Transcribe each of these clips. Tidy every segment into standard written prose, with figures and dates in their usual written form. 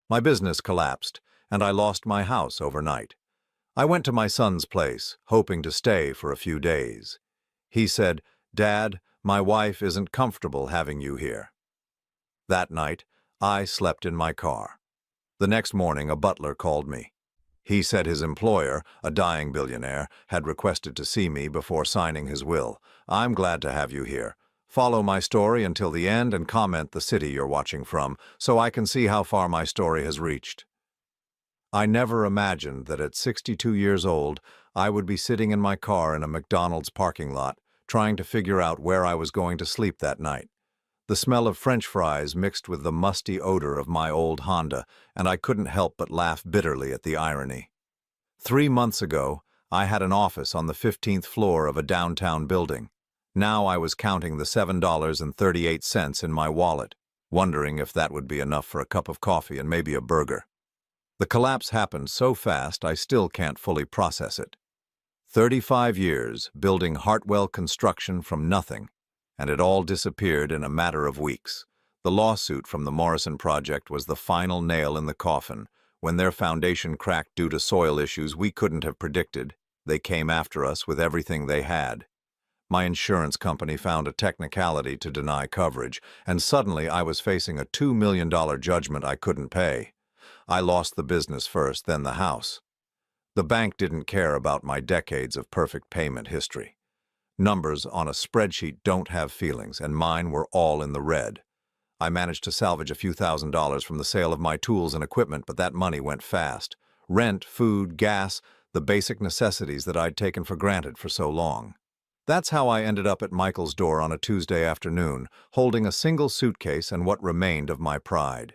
My business collapsed, and I lost my house overnight. I went to my son's place, hoping to stay for a few days. He said, "Dad, my wife isn't comfortable having you here." That night, I slept in my car. The next morning, a butler called me. He said his employer, a dying billionaire, had requested to see me before signing his will. "I'm glad to have you here. Follow my story until the end and comment the city you're watching from, so I can see how far my story has reached." I never imagined that at 62 years old, I would be sitting in my car in a McDonald's parking lot, trying to figure out where I was going to sleep that night. The smell of French fries mixed with the musty odor of my old Honda, and I couldn't help but laugh bitterly at the irony. 3 months ago, I had an office on the 15th floor of a downtown building. Now I was counting the $7.38 in my wallet, wondering if that would be enough for a cup of coffee and maybe a burger. The collapse happened so fast I still can't fully process it. 35 years building Hartwell construction from nothing, and it all disappeared in a matter of weeks. The lawsuit from the Morrison project was the final nail in the coffin. When their foundation cracked due to soil issues we couldn't have predicted, they came after us with everything they had. My insurance company found a technicality to deny coverage, and suddenly I was facing a $2 million judgment I couldn't pay. I lost the business first, then the house. The bank didn't care about my decades of perfect payment history. Numbers on a spreadsheet don't have feelings, and mine were all in the red. I managed to salvage a few $1,000s from the sale of my tools and equipment, but that money went fast. Rent, food, gas, the basic necessities that I'd taken for granted for so long. That's how I ended up at Michael's door on a Tuesday afternoon, holding a single suitcase and what remained of my pride.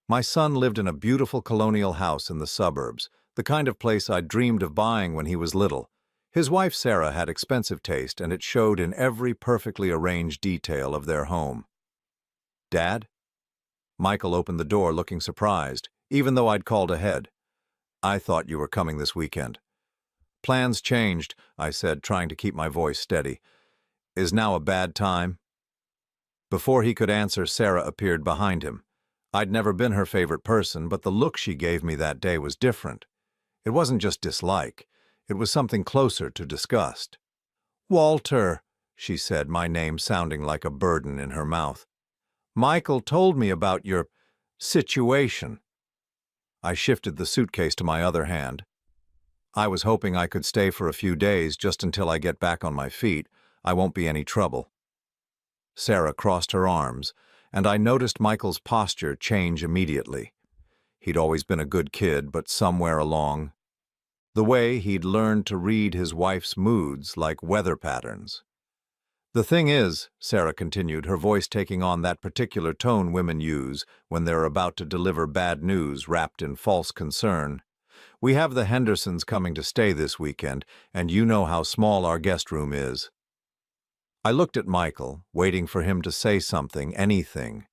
My son lived in a beautiful colonial house in the suburbs, the kind of place I'd dreamed of buying when he was little. His wife Sarah had expensive taste, and it showed in every perfectly arranged detail of their home. "Dad?" Michael opened the door looking surprised, even though I'd called ahead. "I thought you were coming this weekend." "Plans changed," I said, trying to keep my voice steady. "Is now a bad time?" Before he could answer, Sarah appeared behind him. I'd never been her favorite person, but the look she gave me that day was different. It wasn't just dislike. It was something closer to disgust. "Walter," she said, my name sounding like a burden in her mouth. "Michael told me about your situation." I shifted the suitcase to my other hand. "I was hoping I could stay for a few days just until I get back on my feet. I won't be any trouble." Sarah crossed her arms, and I noticed Michael's posture change immediately. He'd always been a good kid, but somewhere along, the way he'd learned to read his wife's moods like weather patterns. "The thing is," Sarah continued, her voice taking on that particular tone women use when they're about to deliver bad news wrapped in false concern, "we have the Hendersons coming to stay this weekend, and you know how small our guest room is." I looked at Michael, waiting for him to say something, anything.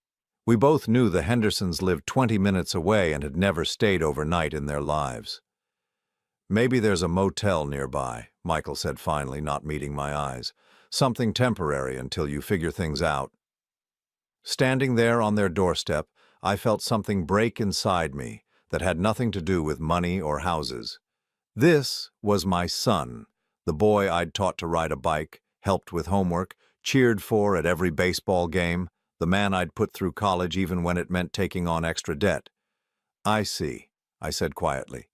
We both knew the Hendersons lived 20 minutes away and had never stayed overnight in their lives. "Maybe there's a motel nearby," Michael said finally, not meeting my eyes. "Something temporary until you figure things out." Standing there on their doorstep, I felt something break inside me that had nothing to do with money or houses. This was my son, the boy I'd taught to ride a bike, helped with homework, cheered for at every baseball game, the man I'd put through college even when it meant taking on extra debt. "I see," I said quietly.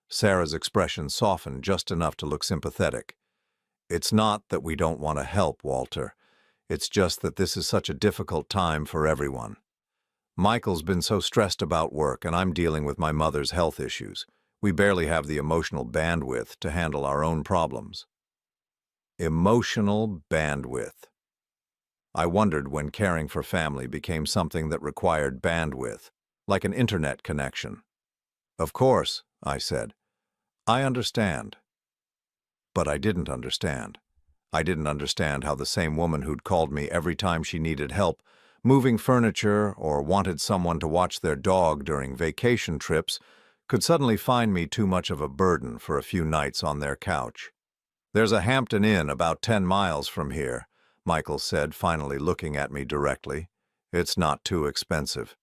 Sarah's expression softened just enough to look sympathetic. "It's not that we don't want to help, Walter. It's just that this is such a difficult time for everyone. Michael's been so stressed about work, and I'm dealing with my mother's health issues. We barely have the emotional bandwidth to handle our own problems." Emotional bandwidth. I wondered when caring for family became something that required bandwidth, like an internet connection. "Of course," I said. "I understand." But I didn't understand. I didn't understand how the same woman who'd called me every time she needed help, moving furniture or wanted someone to watch their dog during vacation trips, could suddenly find me too much of a burden for a few nights on their couch. "There's a Hampton Inn about 10 miles from here," Michael said, finally looking at me directly. "It's not too expensive."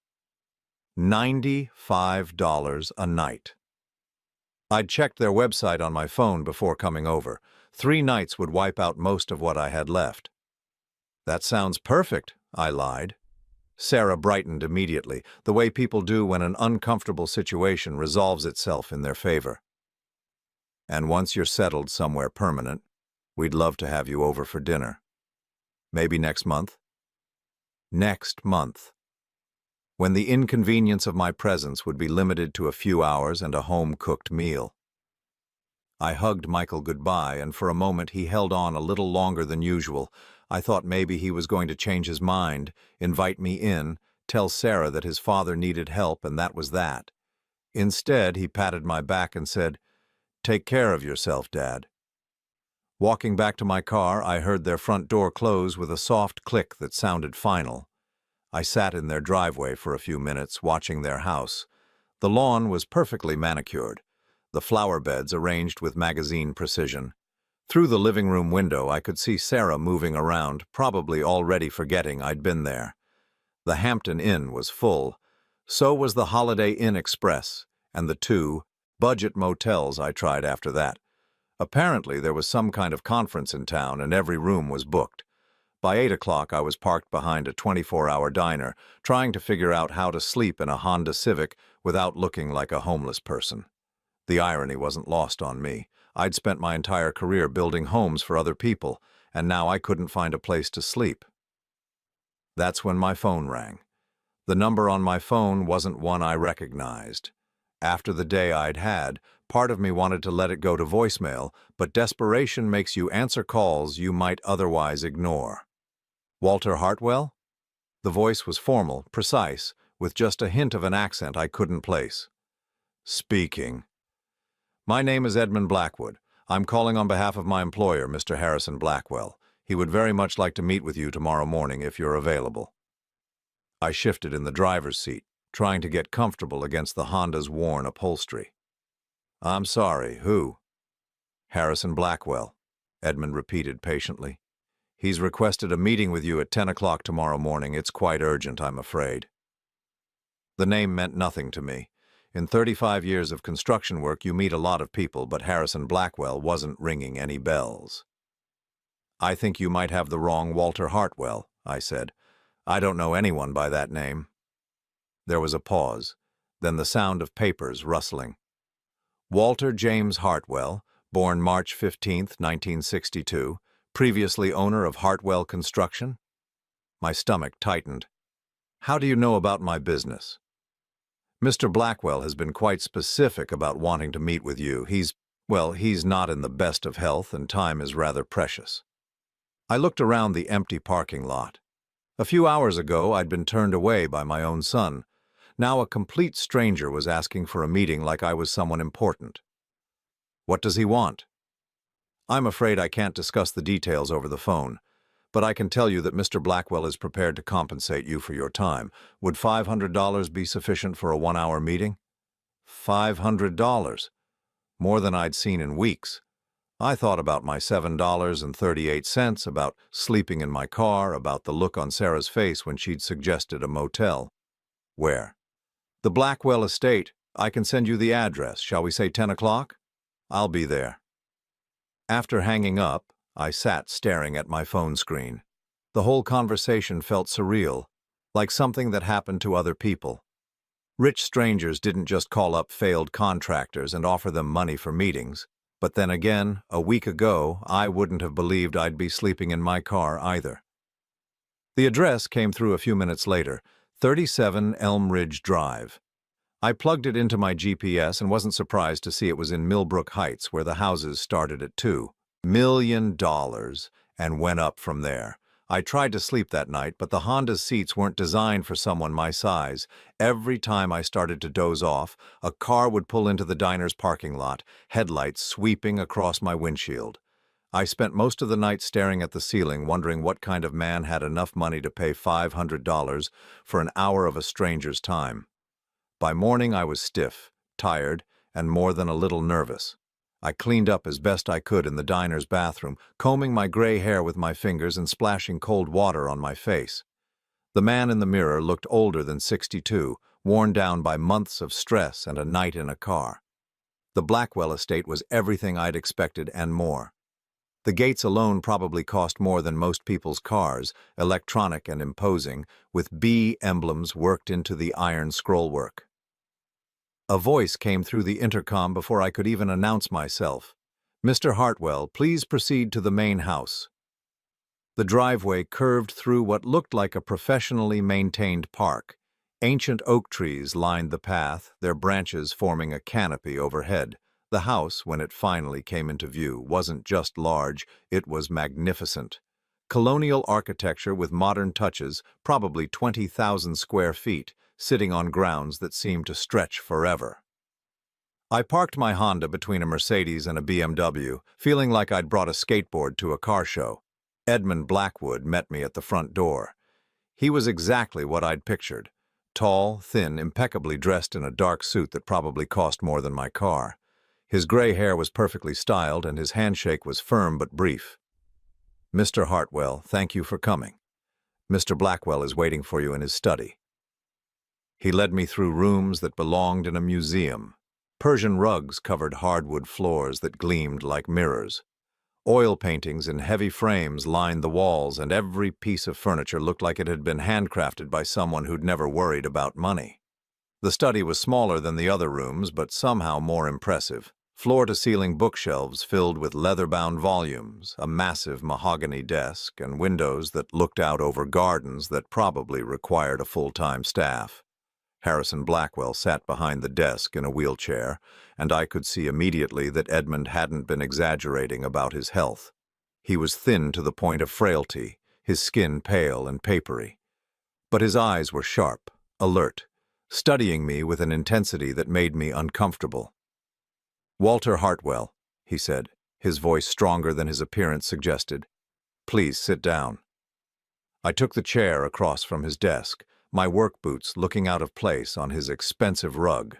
$95 a night. I'd checked their website on my phone before coming over. 3 nights would wipe out most of what I had left. That sounds perfect, I lied. Sarah brightened immediately, the way people do when an uncomfortable situation resolves itself in their favor. And once you're settled somewhere permanent, we'd love to have you over for dinner. Maybe next month? Next month. When the inconvenience of my presence would be limited to a few hours and a home-cooked meal. I hugged Michael goodbye, and for a moment he held on a little longer than usual. I thought maybe he was going to change his mind, invite me in, tell Sarah that his father needed help, and that was that. Instead, he patted my back and said, "Take care of yourself, Dad." Walking back to my car, I heard their front door close with a soft click that sounded final. I sat in their driveway for a few minutes, watching their house. The lawn was perfectly manicured, the flower beds arranged with magazine precision. Through the living room window, I could see Sarah moving around, probably already forgetting I'd been there. The Hampton Inn was full. So was the Holiday Inn Express, and the 2 budget motels I tried after that. Apparently, there was some kind of conference in town, and every room was booked. By 8 o'clock, I was parked behind a 24-hour diner, trying to figure out how to sleep in a Honda Civic without looking like a homeless person. The irony wasn't lost on me. I'd spent my entire career building homes for other people, and now I couldn't find a place to sleep. That's when my phone rang. The number on my phone wasn't one I recognized. After the day I'd had, part of me wanted to let it go to voicemail, but desperation makes you answer calls you might otherwise ignore. Walter Hartwell? The voice was formal, precise, with just a hint of an accent I couldn't place. Speaking. My name is Edmund Blackwood. I'm calling on behalf of my employer, Mr. Harrison Blackwell. He would very much like to meet with you tomorrow morning if you're available. I shifted in the driver's seat, trying to get comfortable against the Honda's worn upholstery. I'm sorry, who? Harrison Blackwell, Edmund repeated patiently. He's requested a meeting with you at 10 o'clock tomorrow morning. It's quite urgent, I'm afraid. The name meant nothing to me. In 35 years of construction work, you meet a lot of people, but Harrison Blackwell wasn't ringing any bells. I think you might have the wrong Walter Hartwell, I said. I don't know anyone by that name. There was a pause, then the sound of papers rustling. Walter James Hartwell, born March 15, 1962, previously owner of Hartwell Construction? My stomach tightened. How do you know about my business? Mr. Blackwell has been quite specific about wanting to meet with you. He's not in the best of health, and time is rather precious. I looked around the empty parking lot. A few hours ago, I'd been turned away by my own son. Now a complete stranger was asking for a meeting like I was someone important. What does he want? I'm afraid I can't discuss the details over the phone, but I can tell you that Mr. Blackwell is prepared to compensate you for your time. Would $500 be sufficient for a 1-hour meeting? $500. More than I'd seen in weeks. I thought about my $7.38, about sleeping in my car, about the look on Sarah's face when she'd suggested a motel. Where? The Blackwell estate. I can send you the address. Shall we say 10 o'clock? I'll be there. After hanging up, I sat staring at my phone screen. The whole conversation felt surreal, like something that happened to other people. Rich strangers didn't just call up failed contractors and offer them money for meetings. But then again, a week ago, I wouldn't have believed I'd be sleeping in my car either. The address came through a few minutes later, 37 Elm Ridge Drive. I plugged it into my GPS and wasn't surprised to see it was in Millbrook Heights, where the houses started at $2 million and went up from there. I tried to sleep that night, but the Honda's seats weren't designed for someone my size. Every time I started to doze off, a car would pull into the diner's parking lot, headlights sweeping across my windshield. I spent most of the night staring at the ceiling, wondering what kind of man had enough money to pay $500 for an hour of a stranger's time. By morning, I was stiff, tired, and more than a little nervous. I cleaned up as best I could in the diner's bathroom, combing my gray hair with my fingers and splashing cold water on my face. The man in the mirror looked older than 62, worn down by months of stress and a night in a car. The Blackwell estate was everything I'd expected and more. The gates alone probably cost more than most people's cars, electronic and imposing, with B emblems worked into the iron scrollwork. A voice came through the intercom before I could even announce myself. "Mr. Hartwell, please proceed to the main house." The driveway curved through what looked like a professionally maintained park. Ancient oak trees lined the path, their branches forming a canopy overhead. The house, when it finally came into view, wasn't just large, it was magnificent. Colonial architecture with modern touches, probably 20,000 square feet, sitting on grounds that seemed to stretch forever. I parked my Honda between a Mercedes and a BMW, feeling like I'd brought a skateboard to a car show. Edmund Blackwood met me at the front door. He was exactly what I'd pictured. Tall, thin, impeccably dressed in a dark suit that probably cost more than my car. His gray hair was perfectly styled, and his handshake was firm but brief. "Mr. Hartwell, thank you for coming. Mr. Blackwell is waiting for you in his study." He led me through rooms that belonged in a museum. Persian rugs covered hardwood floors that gleamed like mirrors. Oil paintings in heavy frames lined the walls, and every piece of furniture looked like it had been handcrafted by someone who'd never worried about money. The study was smaller than the other rooms, but somehow more impressive. Floor-to-ceiling bookshelves filled with leather-bound volumes, a massive mahogany desk, and windows that looked out over gardens that probably required a full-time staff. Harrison Blackwell sat behind the desk in a wheelchair, and I could see immediately that Edmund hadn't been exaggerating about his health. He was thin to the point of frailty, his skin pale and papery. But his eyes were sharp, alert, studying me with an intensity that made me uncomfortable. "Walter Hartwell," he said, his voice stronger than his appearance suggested. "Please sit down." I took the chair across from his desk, my work boots looking out of place on his expensive rug.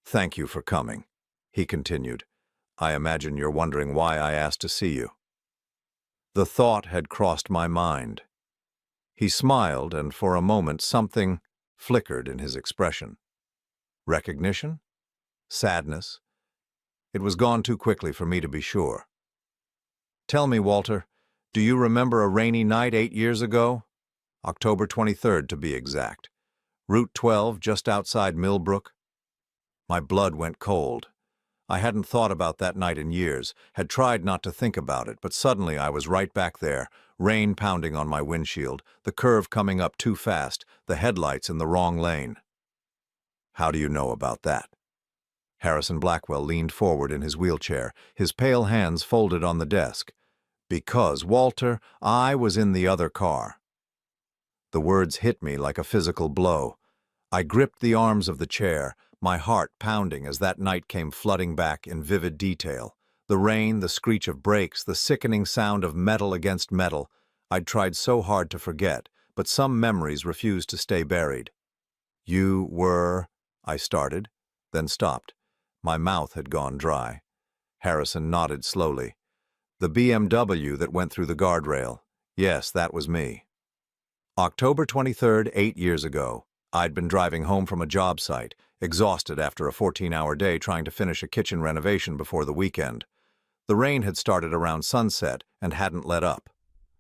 "Thank you for coming," he continued. "I imagine you're wondering why I asked to see you." The thought had crossed my mind. He smiled, and for a moment something flickered in his expression. Recognition? Sadness? It was gone too quickly for me to be sure. "Tell me, Walter, do you remember a rainy night 8 years ago? October 23rd, to be exact. Route 12, just outside Millbrook?" My blood went cold. I hadn't thought about that night in years, had tried not to think about it, but suddenly I was right back there, rain pounding on my windshield, the curve coming up too fast, the headlights in the wrong lane. "How do you know about that?" Harrison Blackwell leaned forward in his wheelchair, his pale hands folded on the desk. "Because, Walter, I was in the other car." The words hit me like a physical blow. I gripped the arms of the chair, my heart pounding as that night came flooding back in vivid detail. The rain, the screech of brakes, the sickening sound of metal against metal. I'd tried so hard to forget, but some memories refused to stay buried. "You were—" I started, then stopped. My mouth had gone dry. Harrison nodded slowly. "The BMW that went through the guardrail. Yes, that was me." October 23rd, 8 years ago. I'd been driving home from a job site, exhausted after a 14-hour day trying to finish a kitchen renovation before the weekend. The rain had started around sunset and hadn't let up.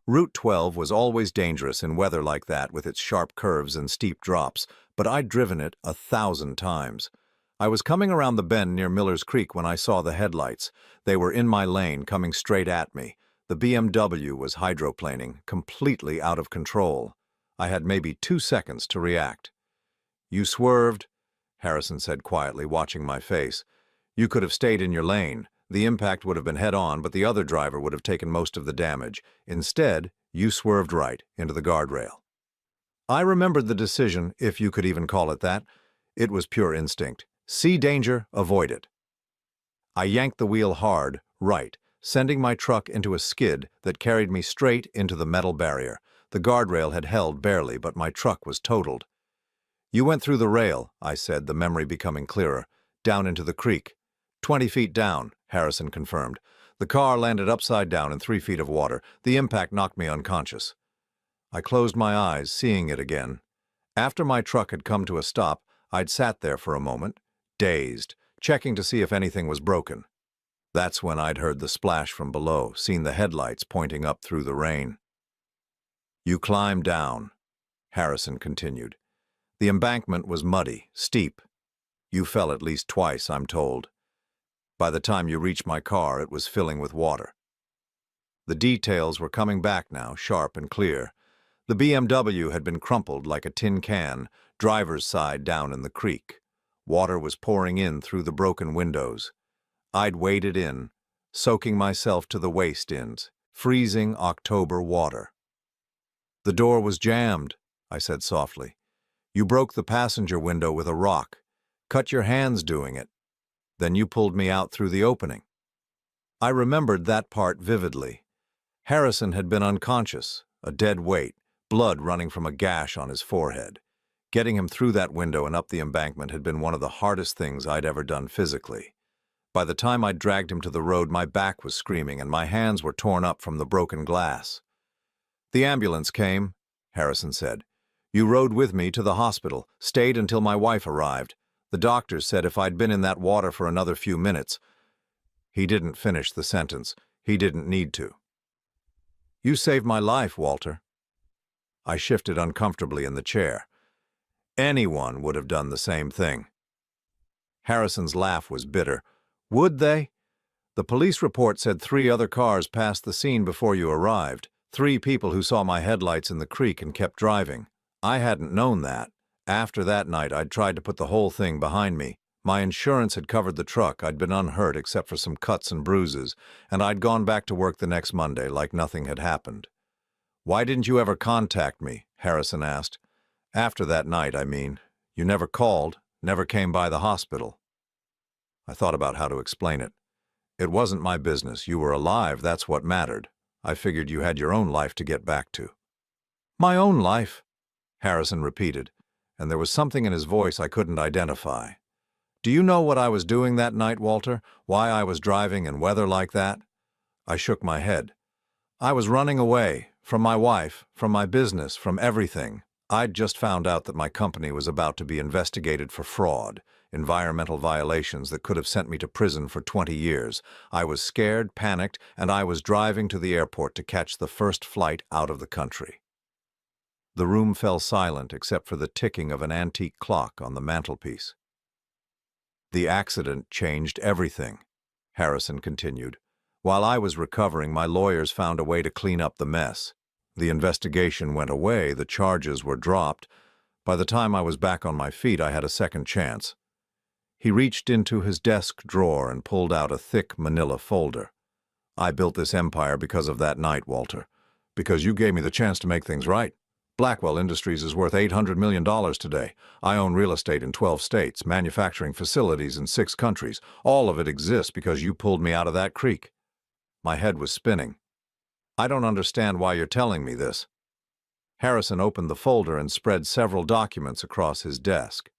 Route 12 was always dangerous in weather like that with its sharp curves and steep drops, but I'd driven it 1,000 times. I was coming around the bend near Miller's Creek when I saw the headlights. They were in my lane, coming straight at me. The BMW was hydroplaning, completely out of control. I had maybe 2 seconds to react. "You swerved," Harrison said quietly, watching my face. "You could have stayed in your lane. The impact would have been head-on, but the other driver would have taken most of the damage. Instead, you swerved right into the guardrail." I remembered the decision, if you could even call it that. It was pure instinct. See danger, avoid it. I yanked the wheel hard, right, sending my truck into a skid that carried me straight into the metal barrier. The guardrail had held barely, but my truck was totaled. "You went through the rail," I said, the memory becoming clearer. "Down into the creek." 20 feet down, Harrison confirmed. "The car landed upside down in 3 feet of water. The impact knocked me unconscious." I closed my eyes, seeing it again. After my truck had come to a stop, I'd sat there for a moment, dazed, checking to see if anything was broken. That's when I'd heard the splash from below, seen the headlights pointing up through the rain. You climbed down, Harrison continued. The embankment was muddy, steep. You fell at least twice, I'm told. By the time you reached my car, it was filling with water. The details were coming back now, sharp and clear. The BMW had been crumpled like a tin can, driver's side down in the creek. Water was pouring in through the broken windows. I'd waded in, soaking myself to the waist in freezing October water. The door was jammed, I said softly. You broke the passenger window with a rock, cut your hands doing it. Then you pulled me out through the opening. I remembered that part vividly. Harrison had been unconscious, a dead weight, blood running from a gash on his forehead. Getting him through that window and up the embankment had been one of the hardest things I'd ever done physically. By the time I'd dragged him to the road, my back was screaming and my hands were torn up from the broken glass. The ambulance came, Harrison said. You rode with me to the hospital, stayed until my wife arrived. The doctors said if I'd been in that water for another few minutes. He didn't finish the sentence. He didn't need to. You saved my life, Walter. I shifted uncomfortably in the chair. Anyone would have done the same thing. Harrison's laugh was bitter. Would they? The police report said 3 other cars passed the scene before you arrived. 3 people who saw my headlights in the creek and kept driving. I hadn't known that. After that night, I'd tried to put the whole thing behind me. My insurance had covered the truck. I'd been unhurt except for some cuts and bruises, and I'd gone back to work the next Monday like nothing had happened. Why didn't you ever contact me? Harrison asked. After that night, I mean. You never called, never came by the hospital. I thought about how to explain it. It wasn't my business. You were alive, that's what mattered. I figured you had your own life to get back to. My own life, Harrison repeated, and there was something in his voice I couldn't identify. Do you know what I was doing that night, Walter? Why I was driving in weather like that? I shook my head. I was running away, from my wife, from my business, from everything. I'd just found out that my company was about to be investigated for fraud, environmental violations that could have sent me to prison for 20 years. I was scared, panicked, and I was driving to the airport to catch the first flight out of the country. The room fell silent except for the ticking of an antique clock on the mantelpiece. The accident changed everything, Harrison continued. While I was recovering, my lawyers found a way to clean up the mess. The investigation went away, the charges were dropped. By the time I was back on my feet, I had a second chance. He reached into his desk drawer and pulled out a thick manila folder. I built this empire because of that night, Walter. Because you gave me the chance to make things right. Blackwell Industries is worth $800 million today. I own real estate in 12 states, manufacturing facilities in 6 countries. All of it exists because you pulled me out of that creek. My head was spinning. I don't understand why you're telling me this. Harrison opened the folder and spread several documents across his desk.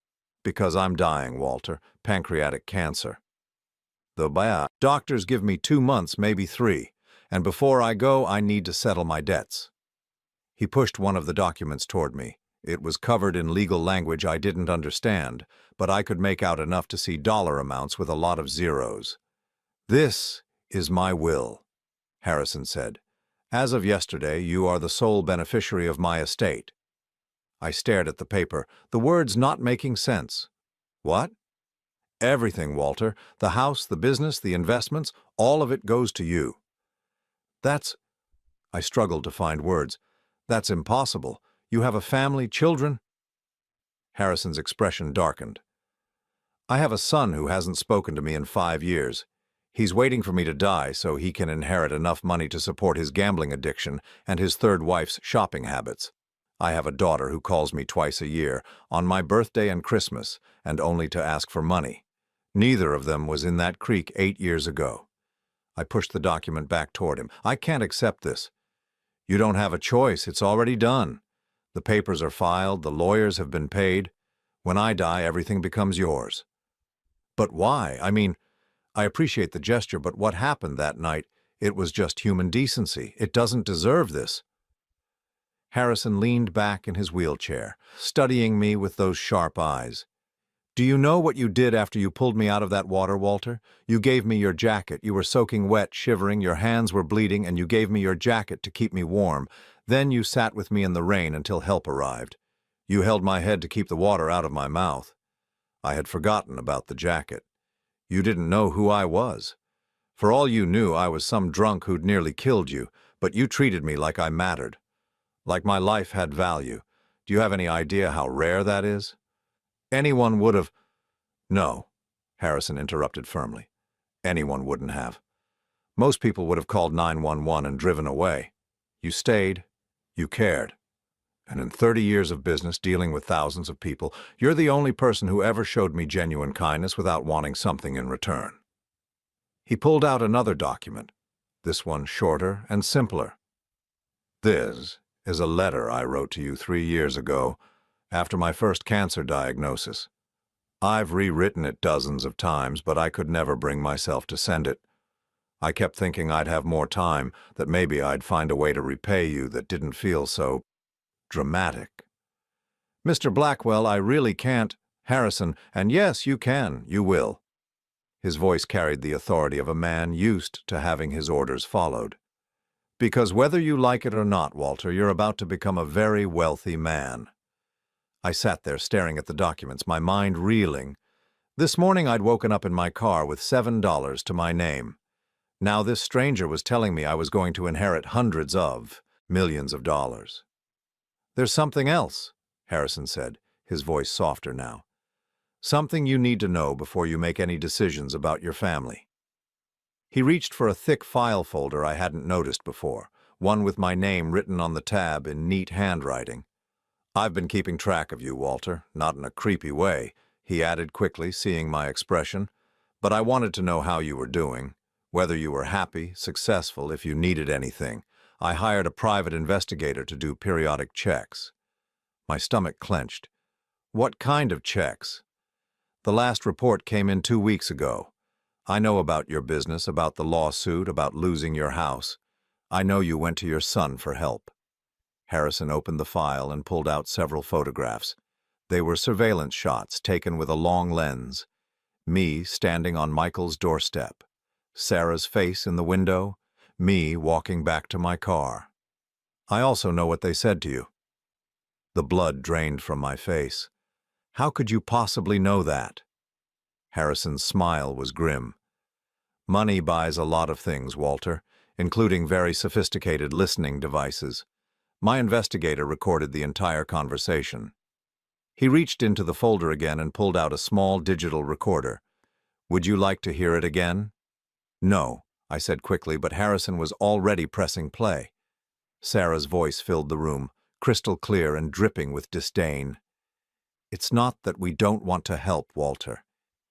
Because I'm dying, Walter. Pancreatic cancer. The doctors give me 2 months, maybe 3. And before I go, I need to settle my debts. He pushed one of the documents toward me. It was covered in legal language I didn't understand, but I could make out enough to see dollar amounts with a lot of zeros. This is my will, Harrison said. As of yesterday, you are the sole beneficiary of my estate. I stared at the paper, the words not making sense. What? Everything, Walter. The house, the business, the investments, all of it goes to you. That's... I struggled to find words. That's impossible. You have a family, children? Harrison's expression darkened. I have a son who hasn't spoken to me in 5 years. He's waiting for me to die so he can inherit enough money to support his gambling addiction and his third wife's shopping habits. I have a daughter who calls me twice a year, on my birthday and Christmas, and only to ask for money. Neither of them was in that creek 8 years ago. I pushed the document back toward him. I can't accept this. You don't have a choice. It's already done. The papers are filed. The lawyers have been paid. When I die, everything becomes yours. But why? I mean, I appreciate the gesture, but what happened that night, it was just human decency. It doesn't deserve this. Harrison leaned back in his wheelchair, studying me with those sharp eyes. "Do you know what you did after you pulled me out of that water, Walter? You gave me your jacket. You were soaking wet, shivering, your hands were bleeding, and you gave me your jacket to keep me warm. Then you sat with me in the rain until help arrived. You held my head to keep the water out of my mouth. I had forgotten about the jacket. You didn't know who I was. For all you knew, I was some drunk who'd nearly killed you, but you treated me like I mattered, like my life had value. Do you have any idea how rare that is? Anyone would have—" "No," Harrison interrupted firmly. "Anyone wouldn't have. Most people would have called 911 and driven away. You stayed. You cared. And in 30 years of business dealing with thousands of people, you're the only person who ever showed me genuine kindness without wanting something in return." He pulled out another document, this one shorter and simpler. "This is a letter I wrote to you 3 years ago, after my first cancer diagnosis. I've rewritten it dozens of times, but I could never bring myself to send it. I kept thinking I'd have more time, that maybe I'd find a way to repay you that didn't feel so dramatic. Mr. Blackwell, I really can't—" "Harrison, and yes, you can, you will." His voice carried the authority of a man used to having his orders followed. "Because whether you like it or not, Walter, you're about to become a very wealthy man." I sat there staring at the documents, my mind reeling. This morning I'd woken up in my car with $7 to my name. Now this stranger was telling me I was going to inherit hundreds of millions of dollars. "There's something else," Harrison said, his voice softer now. "Something you need to know before you make any decisions about your family." He reached for a thick file folder I hadn't noticed before, one with my name written on the tab in neat handwriting. "I've been keeping track of you, Walter, not in a creepy way," he added quickly, seeing my expression. "But I wanted to know how you were doing, whether you were happy, successful, if you needed anything. I hired a private investigator to do periodic checks." My stomach clenched. "What kind of checks?" "The last report came in 2 weeks ago. I know about your business, about the lawsuit, about losing your house. I know you went to your son for help." Harrison opened the file and pulled out several photographs. They were surveillance shots taken with a long lens. Me standing on Michael's doorstep. Sarah's face in the window. Me walking back to my car. "I also know what they said to you." The blood drained from my face. "How could you possibly know that?" Harrison's smile was grim. "Money buys a lot of things, Walter, including very sophisticated listening devices. My investigator recorded the entire conversation." He reached into the folder again and pulled out a small digital recorder. "Would you like to hear it again?" "No," I said quickly, but Harrison was already pressing play. Sarah's voice filled the room, crystal clear and dripping with disdain. "It's not that we don't want to help, Walter.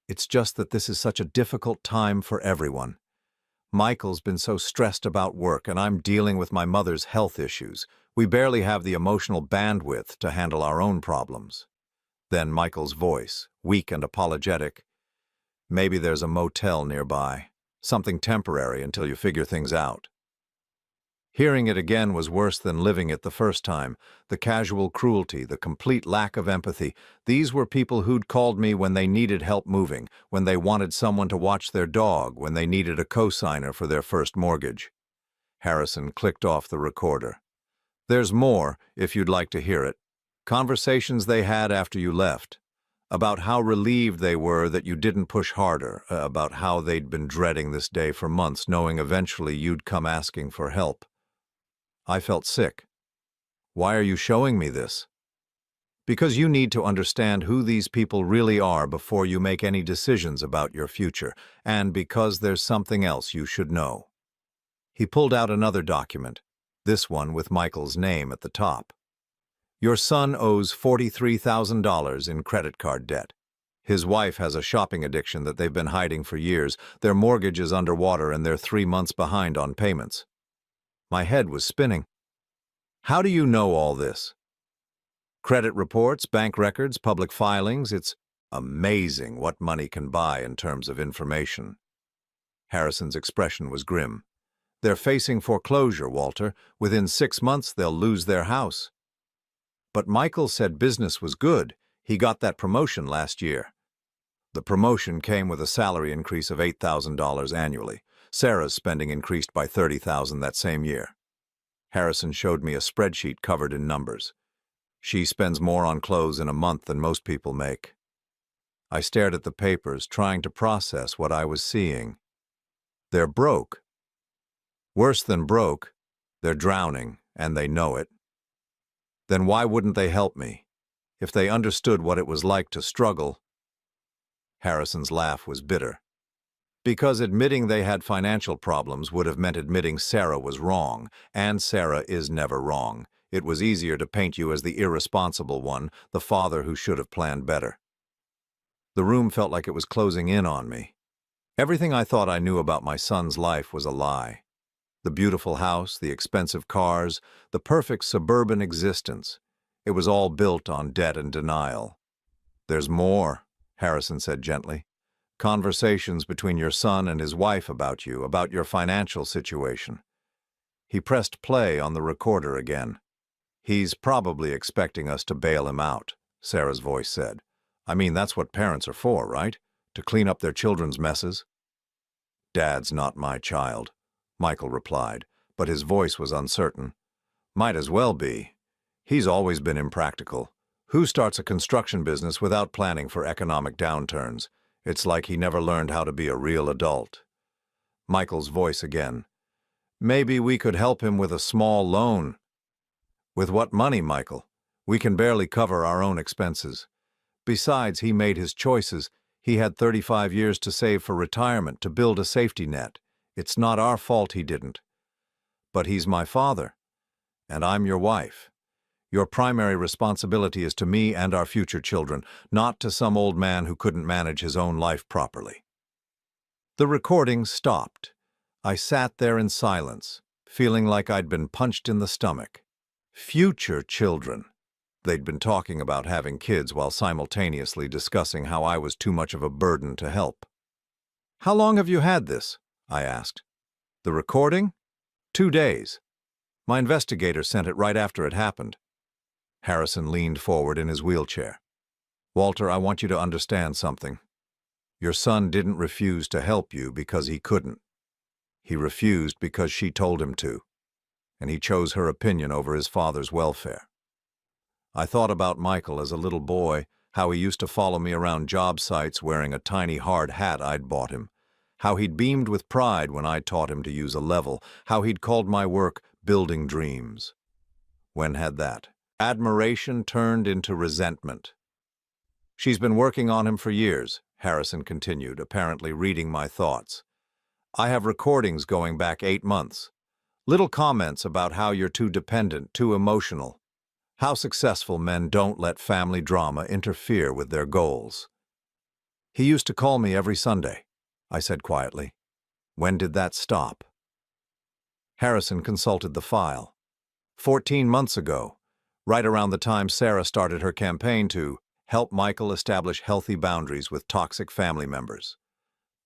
It's just that this is such a difficult time for everyone. Michael's been so stressed about work, and I'm dealing with my mother's health issues. We barely have the emotional bandwidth to handle our own problems." Then Michael's voice, weak and apologetic. "Maybe there's a motel nearby. Something temporary until you figure things out." Hearing it again was worse than living it the first time. The casual cruelty, the complete lack of empathy. These were people who'd called me when they needed help moving, when they wanted someone to watch their dog, when they needed a cosigner for their first mortgage. Harrison clicked off the recorder. "There's more, if you'd like to hear it. Conversations they had after you left. About how relieved they were that you didn't push harder, about how they'd been dreading this day for months, knowing eventually you'd come asking for help." I felt sick. "Why are you showing me this?" "Because you need to understand who these people really are before you make any decisions about your future, and because there's something else you should know." He pulled out another document, this one with Michael's name at the top. "Your son owes $43,000 in credit card debt. His wife has a shopping addiction that they've been hiding for years. Their mortgage is underwater and they're 3 months behind on payments." My head was spinning. "How do you know all this?" "Credit reports, bank records, public filings. It's amazing what money can buy in terms of information." Harrison's expression was grim. They're facing foreclosure, Walter. Within 6 months, they'll lose their house. But Michael said business was good. He got that promotion last year. The promotion came with a salary increase of $8,000 annually. Sarah's spending increased by $30,000 that same year. Harrison showed me a spreadsheet covered in numbers. She spends more on clothes in a month than most people make. I stared at the papers, trying to process what I was seeing. They're broke. Worse than broke, they're drowning, and they know it. Then why wouldn't they help me? If they understood what it was like to struggle. Harrison's laugh was bitter. Because admitting they had financial problems would have meant admitting Sarah was wrong, and Sarah is never wrong. It was easier to paint you as the irresponsible one, the father who should have planned better. The room felt like it was closing in on me. Everything I thought I knew about my son's life was a lie. The beautiful house, the expensive cars, the perfect suburban existence. It was all built on debt and denial. "There's more," Harrison said gently. "Conversations between your son and his wife about you, about your financial situation." He pressed play on the recorder again. "He's probably expecting us to bail him out," Sarah's voice said. "I mean, that's what parents are for, right? To clean up their children's messes." "Dad's not my child," Michael replied, but his voice was uncertain. "Might as well be. He's always been impractical. Who starts a construction business without planning for economic downturns? It's like he never learned how to be a real adult." Michael's voice again. "Maybe we could help him with a small loan." "With what money, Michael? We can barely cover our own expenses. Besides, he made his choices. He had 35 years to save for retirement, to build a safety net. It's not our fault he didn't." "But he's my father, and I'm your wife. Your primary responsibility is to me and our future children, not to some old man who couldn't manage his own life properly." The recording stopped. I sat there in silence, feeling like I'd been punched in the stomach. Future children. They'd been talking about having kids while simultaneously discussing how I was too much of a burden to help. "How long have you had this?" I asked. "The recording?" 2 days. My investigator sent it right after it happened." Harrison leaned forward in his wheelchair. "Walter, I want you to understand something. Your son didn't refuse to help you because he couldn't. He refused because she told him to, and he chose her opinion over his father's welfare. I thought about Michael as a little boy, how he used to follow me around job sites wearing a tiny hard hat I'd bought him, how he'd beamed with pride when I taught him to use a level, how he'd called my work building dreams. When had that admiration turned into resentment? "She's been working on him for years," Harrison continued, apparently reading my thoughts. "I have recordings going back 8 months. Little comments about how you're too dependent, too emotional. How successful men don't let family drama interfere with their goals." "He used to call me every Sunday," I said quietly. "When did that stop?" Harrison consulted the file. 14 months ago, right around the time Sarah started her campaign to help Michael establish healthy boundaries with toxic family members.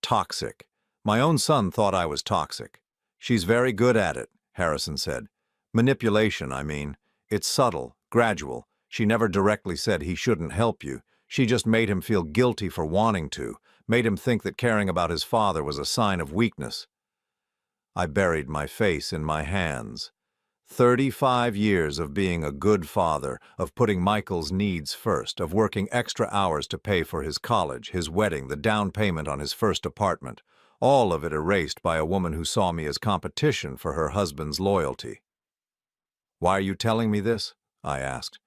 Toxic. My own son thought I was toxic. "She's very good at it," Harrison said. "Manipulation, I mean. It's subtle, gradual. She never directly said he shouldn't help you. She just made him feel guilty for wanting to, made him think that caring about his father was a sign of weakness." I buried my face in my hands. 35 years of being a good father, of putting Michael's needs first, of working extra hours to pay for his college, his wedding, the down payment on his first apartment, all of it erased by a woman who saw me as competition for her husband's loyalty. "Why are you telling me this?" I asked.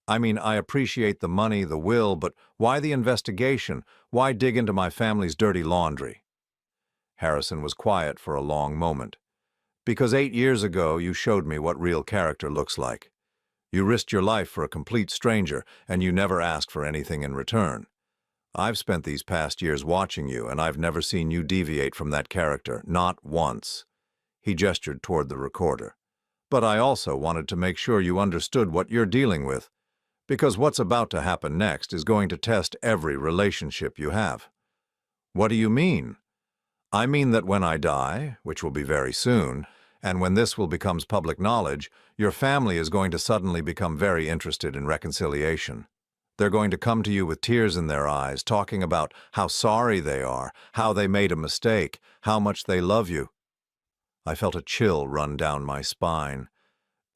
"I mean, I appreciate the money, the will, but why the investigation? Why dig into my family's dirty laundry?" Harrison was quiet for a long moment. "Because 8 years ago you showed me what real character looks like. You risked your life for a complete stranger, and you never asked for anything in return. I've spent these past years watching you, and I've never seen you deviate from that character, not once." He gestured toward the recorder. "But I also wanted to make sure you understood what you're dealing with, because what's about to happen next is going to test every relationship you have." "What do you mean?" I mean that when I die, which will be very soon, and when this will becomes public knowledge, your family is going to suddenly become very interested in reconciliation. They're going to come to you with tears in their eyes, talking about how sorry they are, how they made a mistake, how much they love you. I felt a chill run down my spine.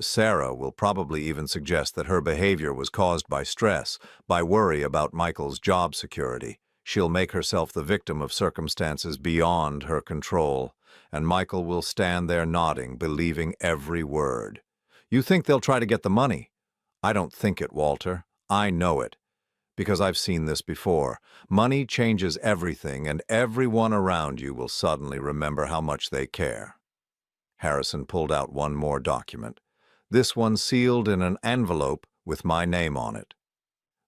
Sarah will probably even suggest that her behavior was caused by stress, by worry about Michael's job security. She'll make herself the victim of circumstances beyond her control, and Michael will stand there nodding, believing every word. You think they'll try to get the money? I don't think it, Walter. I know it. Because I've seen this before. Money changes everything, and everyone around you will suddenly remember how much they care. Harrison pulled out one more document. This one sealed in an envelope with my name on it.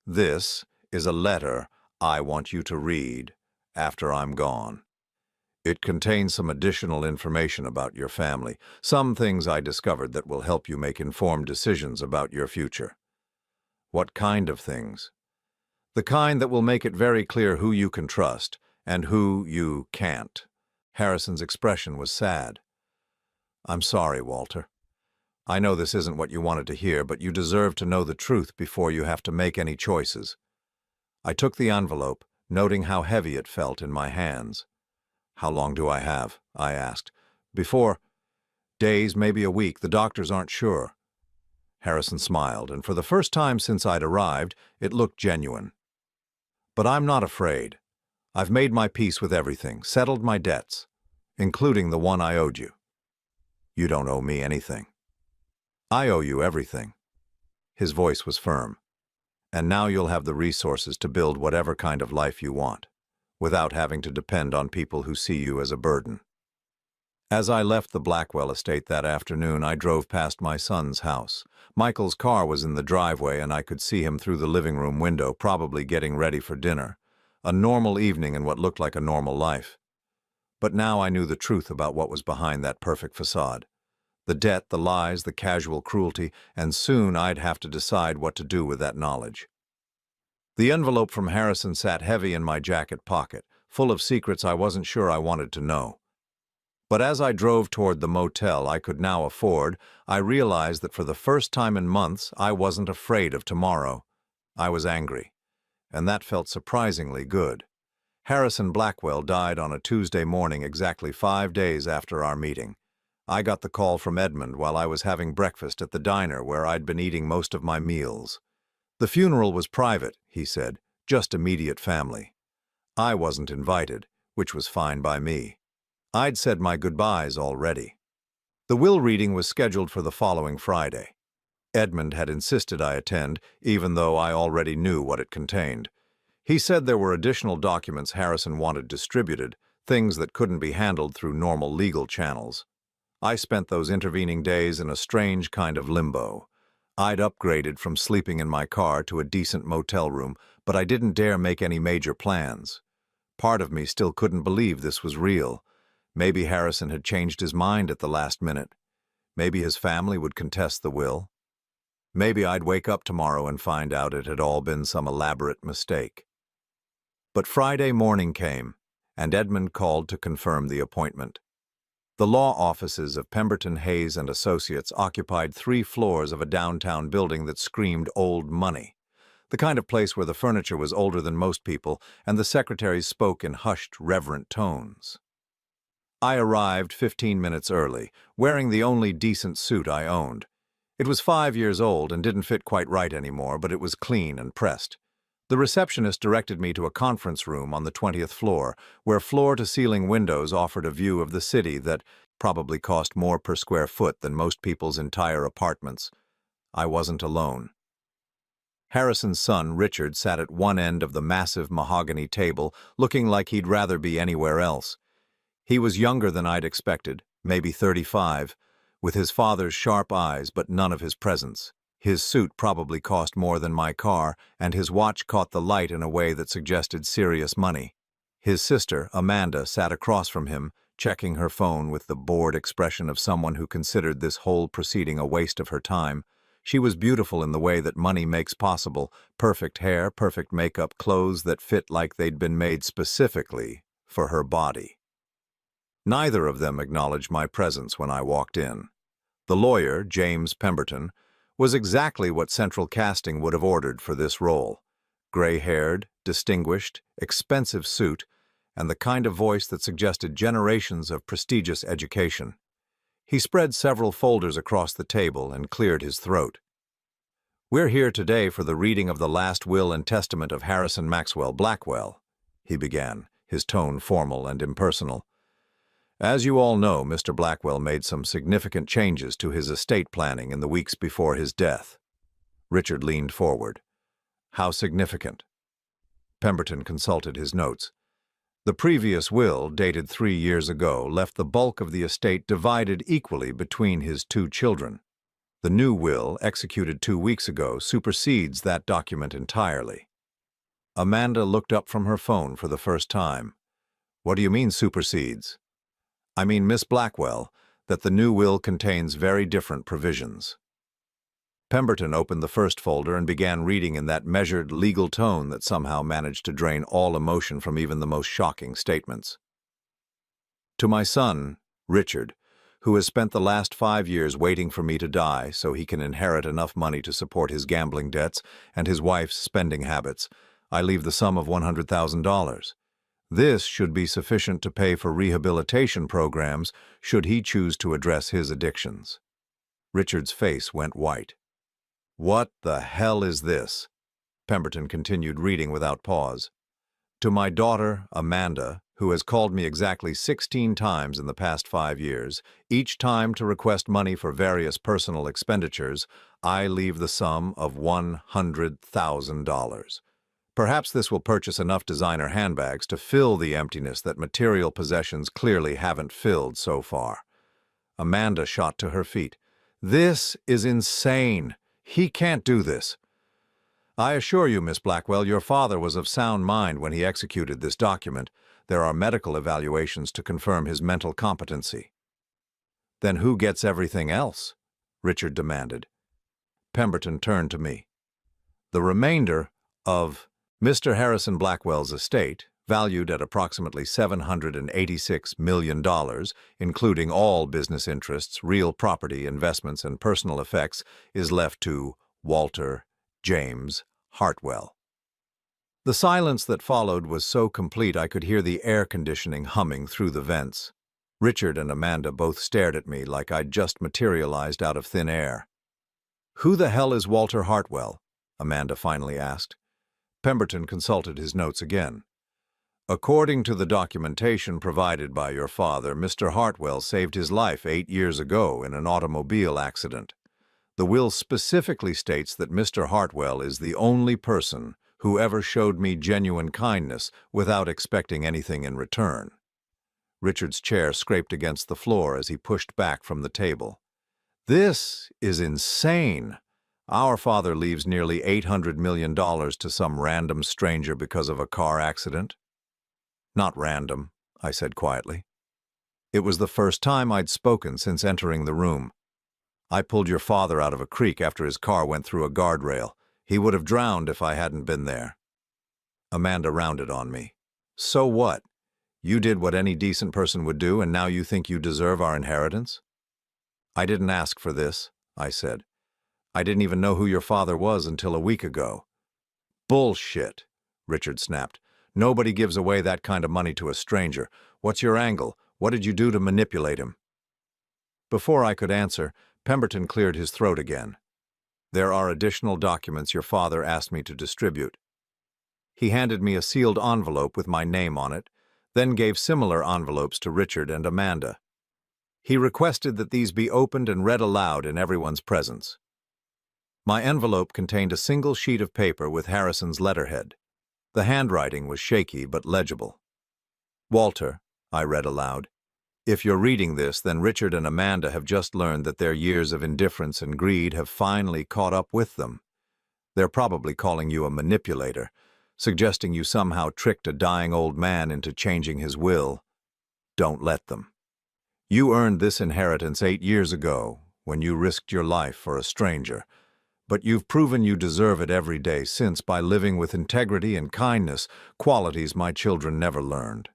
This is a letter I want you to read after I'm gone. It contains some additional information about your family, some things I discovered that will help you make informed decisions about your future. What kind of things? The kind that will make it very clear who you can trust and who you can't. Harrison's expression was sad. I'm sorry, Walter. I know this isn't what you wanted to hear, but you deserve to know the truth before you have to make any choices. I took the envelope, noting how heavy it felt in my hands. How long do I have? I asked. Before days, maybe a week. The doctors aren't sure. Harrison smiled, and for the first time since I'd arrived, it looked genuine. But I'm not afraid. I've made my peace with everything, settled my debts, including the one I owed you. You don't owe me anything. I owe you everything. His voice was firm. And now you'll have the resources to build whatever kind of life you want, without having to depend on people who see you as a burden. As I left the Blackwell estate that afternoon, I drove past my son's house. Michael's car was in the driveway, and I could see him through the living room window, probably getting ready for dinner. A normal evening in what looked like a normal life. But now I knew the truth about what was behind that perfect facade. The debt, the lies, the casual cruelty, and soon I'd have to decide what to do with that knowledge. The envelope from Harrison sat heavy in my jacket pocket, full of secrets I wasn't sure I wanted to know. But as I drove toward the motel I could now afford, I realized that for the first time in months I wasn't afraid of tomorrow. I was angry, and that felt surprisingly good. Harrison Blackwell died on a Tuesday morning exactly 5 days after our meeting. I got the call from Edmund while I was having breakfast at the diner where I'd been eating most of my meals. The funeral was private, he said, just immediate family. I wasn't invited, which was fine by me. I'd said my goodbyes already. The will reading was scheduled for the following Friday. Edmund had insisted I attend, even though I already knew what it contained. He said there were additional documents Harrison wanted distributed, things that couldn't be handled through normal legal channels. I spent those intervening days in a strange kind of limbo. I'd upgraded from sleeping in my car to a decent motel room, but I didn't dare make any major plans. Part of me still couldn't believe this was real. Maybe Harrison had changed his mind at the last minute. Maybe his family would contest the will. Maybe I'd wake up tomorrow and find out it had all been some elaborate mistake. But Friday morning came, and Edmund called to confirm the appointment. The law offices of Pemberton, Hayes and Associates occupied 3 floors of a downtown building that screamed old money, the kind of place where the furniture was older than most people and the secretaries spoke in hushed, reverent tones. I arrived 15 minutes early, wearing the only decent suit I owned. It was 5 years old and didn't fit quite right anymore, but it was clean and pressed. The receptionist directed me to a conference room on the 20th floor, where floor-to-ceiling windows offered a view of the city that probably cost more per square foot than most people's entire apartments. I wasn't alone. Harrison's son, Richard, sat at one end of the massive mahogany table, looking like he'd rather be anywhere else. He was younger than I'd expected, maybe 35, with his father's sharp eyes but none of his presence. His suit probably cost more than my car, and his watch caught the light in a way that suggested serious money. His sister, Amanda, sat across from him, checking her phone with the bored expression of someone who considered this whole proceeding a waste of her time. She was beautiful in the way that money makes possible: perfect hair, perfect makeup, clothes that fit like they'd been made specifically for her body. Neither of them acknowledged my presence when I walked in. The lawyer, James Pemberton, was exactly what central casting would have ordered for this role. Gray-haired, distinguished, expensive suit, and the kind of voice that suggested generations of prestigious education. He spread several folders across the table and cleared his throat. "We're here today for the reading of the last will and testament of Harrison Maxwell Blackwell," he began, his tone formal and impersonal. "As you all know, Mr. Blackwell made some significant changes to his estate planning in the weeks before his death." Richard leaned forward. "How significant?" Pemberton consulted his notes. "The previous will, dated 3 years ago, left the bulk of the estate divided equally between his 2 children. The new will, executed 2 weeks ago, supersedes that document entirely." Amanda looked up from her phone for the first time. "What do you mean, supersedes?" "I mean, Miss Blackwell, that the new will contains very different provisions." Pemberton opened the first folder and began reading in that measured, legal tone that somehow managed to drain all emotion from even the most shocking statements. "To my son, Richard, who has spent the last 5 years waiting for me to die so he can inherit enough money to support his gambling debts and his wife's spending habits, I leave the sum of $100,000. This should be sufficient to pay for rehabilitation programs should he choose to address his addictions." Richard's face went white. "What the hell is this?" Pemberton continued reading without pause. "To my daughter, Amanda, who has called me exactly 16 times in the past 5 years, each time to request money for various personal expenditures, I leave the sum of $100,000. Perhaps this will purchase enough designer handbags to fill the emptiness that material possessions clearly haven't filled so far." Amanda shot to her feet. "This is insane. He can't do this." "I assure you, Miss Blackwell, your father was of sound mind when he executed this document. There are medical evaluations to confirm his mental competency." "Then who gets everything else?" Richard demanded. Pemberton turned to me. "The remainder of Mr. Harrison Blackwell's estate, valued at approximately $786 million, including all business interests, real property, investments, and personal effects, is left to Walter James Hartwell." The silence that followed was so complete I could hear the air conditioning humming through the vents. Richard and Amanda both stared at me like I'd just materialized out of thin air. "Who the hell is Walter Hartwell?" Amanda finally asked. Pemberton consulted his notes again. "According to the documentation provided by your father, Mr. Hartwell saved his life 8 years ago in an automobile accident. The will specifically states that Mr. Hartwell is the only person who ever showed me genuine kindness without expecting anything in return." Richard's chair scraped against the floor as he pushed back from the table. "This is insane. Our father leaves nearly $800 million to some random stranger because of a car accident." "Not random," I said quietly. It was the first time I'd spoken since entering the room. "I pulled your father out of a creek after his car went through a guardrail. He would have drowned if I hadn't been there." Amanda rounded on me. "So what? You did what any decent person would do, and now you think you deserve our inheritance?" "I didn't ask for this," I said. "I didn't even know who your father was until a week ago." "Bullshit," Richard snapped. "Nobody gives away that kind of money to a stranger. What's your angle? What did you do to manipulate him?" Before I could answer, Pemberton cleared his throat again. "There are additional documents your father asked me to distribute." He handed me a sealed envelope with my name on it, then gave similar envelopes to Richard and Amanda. He requested that these be opened and read aloud in everyone's presence. My envelope contained a single sheet of paper with Harrison's letterhead. The handwriting was shaky but legible. "Walter," I read aloud, "if you're reading this, then Richard and Amanda have just learned that their years of indifference and greed have finally caught up with them. They're probably calling you a manipulator, suggesting you somehow tricked a dying old man into changing his will. Don't let them. You earned this inheritance 8 years ago, when you risked your life for a stranger, but you've proven you deserve it every day since by living with integrity and kindness, qualities my children never learned."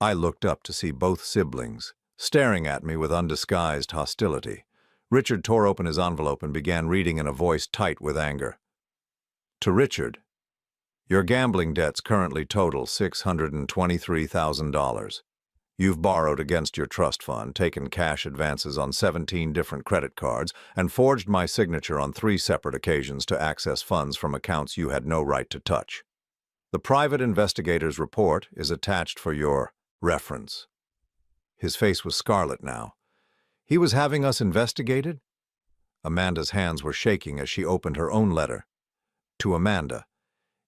I looked up to see both siblings, staring at me with undisguised hostility. Richard tore open his envelope and began reading in a voice tight with anger. To Richard, your gambling debts currently total $623,000. You've borrowed against your trust fund, taken cash advances on 17 different credit cards, and forged my signature on 3 separate occasions to access funds from accounts you had no right to touch. The private investigator's report is attached for your reference. His face was scarlet now. He was having us investigated? Amanda's hands were shaking as she opened her own letter. To Amanda,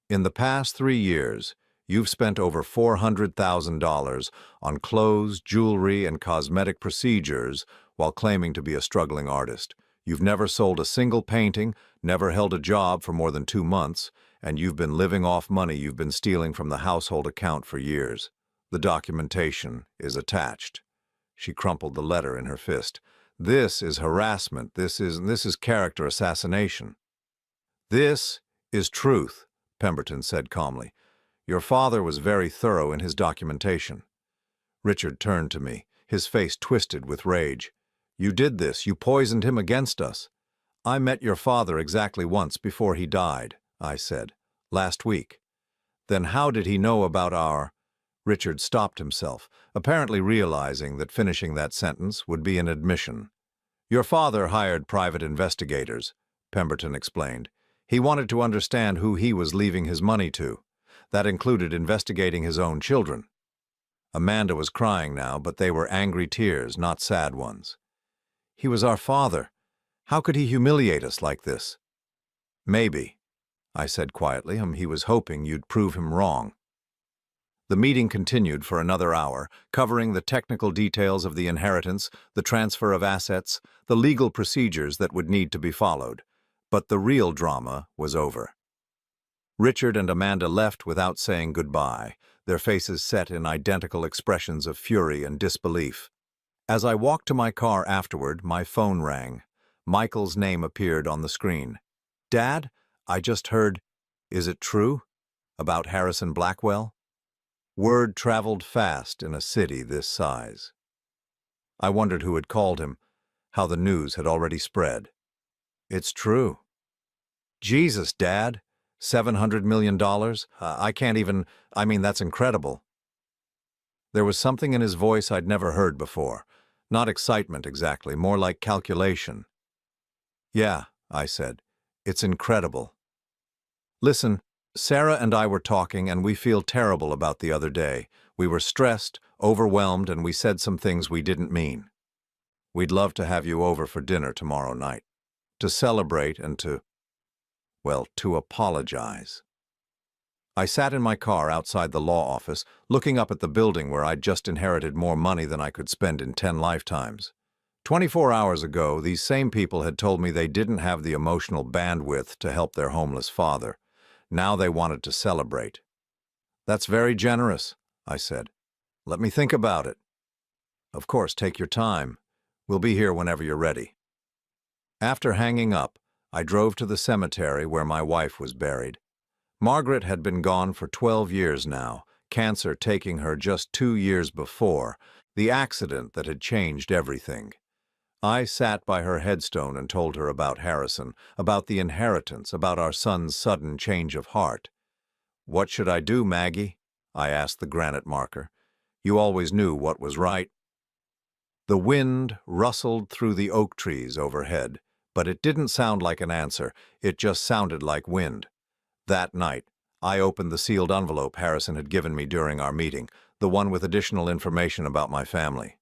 in the past 3 years, you've spent over $400,000 on clothes, jewelry, and cosmetic procedures while claiming to be a struggling artist. You've never sold a single painting, never held a job for more than 2 months, and you've been living off money you've been stealing from the household account for years. The documentation is attached. She crumpled the letter in her fist. This is harassment. This is character assassination. This is truth, Pemberton said calmly. Your father was very thorough in his documentation. Richard turned to me, his face twisted with rage. You did this. You poisoned him against us. I met your father exactly once before he died, I said. Last week. Then how did he know about our... Richard stopped himself, apparently realizing that finishing that sentence would be an admission. Your father hired private investigators, Pemberton explained. He wanted to understand who he was leaving his money to. That included investigating his own children. Amanda was crying now, but they were angry tears, not sad ones. He was our father. How could he humiliate us like this? Maybe, I said quietly. He was hoping you'd prove him wrong. The meeting continued for another hour, covering the technical details of the inheritance, the transfer of assets, the legal procedures that would need to be followed. But the real drama was over. Richard and Amanda left without saying goodbye, their faces set in identical expressions of fury and disbelief. As I walked to my car afterward, my phone rang. Michael's name appeared on the screen. Dad, I just heard, is it true? About Harrison Blackwell? Word traveled fast in a city this size. I wondered who had called him, how the news had already spread. It's true. Jesus, Dad, $700 million? I can't even, that's incredible. There was something in his voice I'd never heard before. Not excitement exactly, more like calculation. Yeah, I said, it's incredible. Listen, Sarah and I were talking and we feel terrible about the other day. We were stressed, overwhelmed, and we said some things we didn't mean. We'd love to have you over for dinner tomorrow night. To celebrate and to apologize. I sat in my car outside the law office, looking up at the building where I'd just inherited more money than I could spend in 10 lifetimes. 24 hours ago, these same people had told me they didn't have the emotional bandwidth to help their homeless father. Now they wanted to celebrate. That's very generous, I said. Let me think about it. Of course, take your time. We'll be here whenever you're ready. After hanging up, I drove to the cemetery where my wife was buried. Margaret had been gone for 12 years now, cancer taking her just 2 years before, the accident that had changed everything. I sat by her headstone and told her about Harrison, about the inheritance, about our son's sudden change of heart. What should I do, Maggie? I asked the granite marker. You always knew what was right. The wind rustled through the oak trees overhead, but it didn't sound like an answer, it just sounded like wind. That night, I opened the sealed envelope Harrison had given me during our meeting, the one with additional information about my family.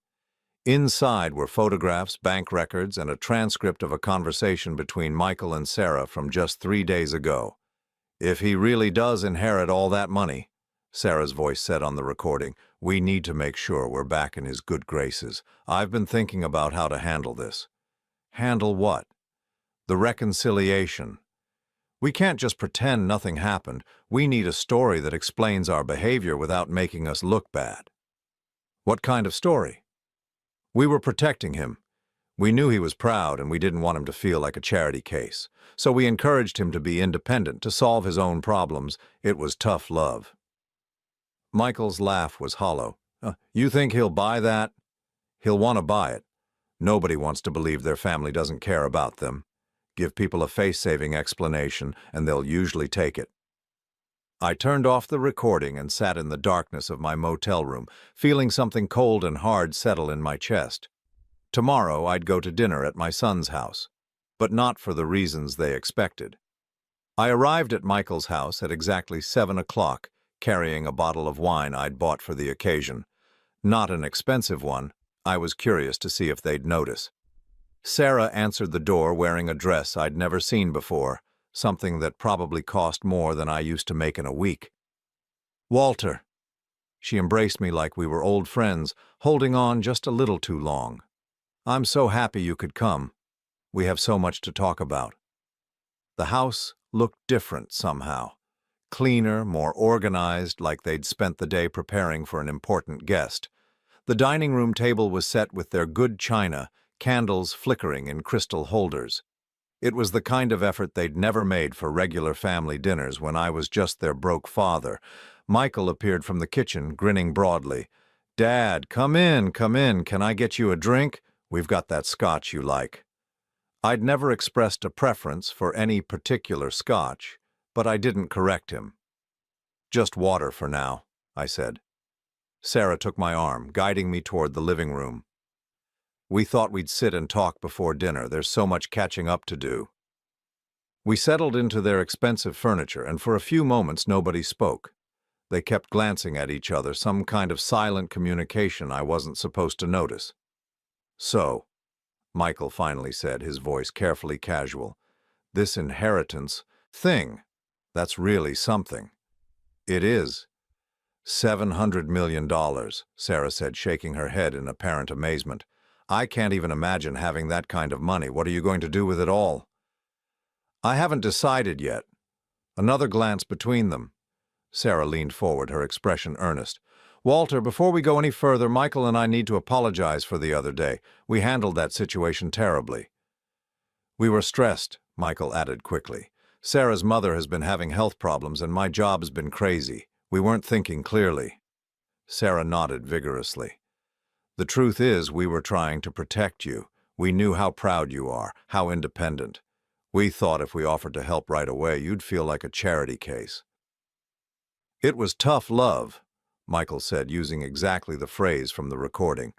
Inside were photographs, bank records, and a transcript of a conversation between Michael and Sarah from just 3 days ago. If he really does inherit all that money, Sarah's voice said on the recording, we need to make sure we're back in his good graces. I've been thinking about how to handle this. Handle what? The reconciliation. We can't just pretend nothing happened. We need a story that explains our behavior without making us look bad. What kind of story? We were protecting him. We knew he was proud and we didn't want him to feel like a charity case. So we encouraged him to be independent, to solve his own problems. It was tough love. Michael's laugh was hollow, You think he'll buy that? He'll want to buy it. Nobody wants to believe their family doesn't care about them. Give people a face-saving explanation, and they'll usually take it. I turned off the recording and sat in the darkness of my motel room, feeling something cold and hard settle in my chest. Tomorrow I'd go to dinner at my son's house, but not for the reasons they expected. I arrived at Michael's house at exactly 7 o'clock, carrying a bottle of wine I'd bought for the occasion. Not an expensive one. I was curious to see if they'd notice. Sarah answered the door wearing a dress I'd never seen before, something that probably cost more than I used to make in a week. "Walter." She embraced me like we were old friends, holding on just a little too long. "I'm so happy you could come. We have so much to talk about." The house looked different somehow. Cleaner, more organized, like they'd spent the day preparing for an important guest. The dining room table was set with their good china, candles flickering in crystal holders. It was the kind of effort they'd never made for regular family dinners when I was just their broke father. Michael appeared from the kitchen, grinning broadly. "Dad, come in, come in. Can I get you a drink? We've got that scotch you like." I'd never expressed a preference for any particular scotch, but I didn't correct him. "Just water for now," I said. Sarah took my arm, guiding me toward the living room. "We thought we'd sit and talk before dinner. There's so much catching up to do." We settled into their expensive furniture, and for a few moments nobody spoke. They kept glancing at each other, some kind of silent communication I wasn't supposed to notice. "So," Michael finally said, his voice carefully casual, "this inheritance thing, that's really something." "It is." $700 million, Sarah said, shaking her head in apparent amazement. "I can't even imagine having that kind of money. What are you going to do with it all?" "I haven't decided yet." Another glance between them. Sarah leaned forward, her expression earnest. "Walter, before we go any further, Michael and I need to apologize for the other day. We handled that situation terribly." "We were stressed," Michael added quickly. "Sarah's mother has been having health problems and my job's been crazy. We weren't thinking clearly." Sarah nodded vigorously. "The truth is, we were trying to protect you. We knew how proud you are, how independent. We thought if we offered to help right away, you'd feel like a charity case." "It was tough love," Michael said, using exactly the phrase from the recording.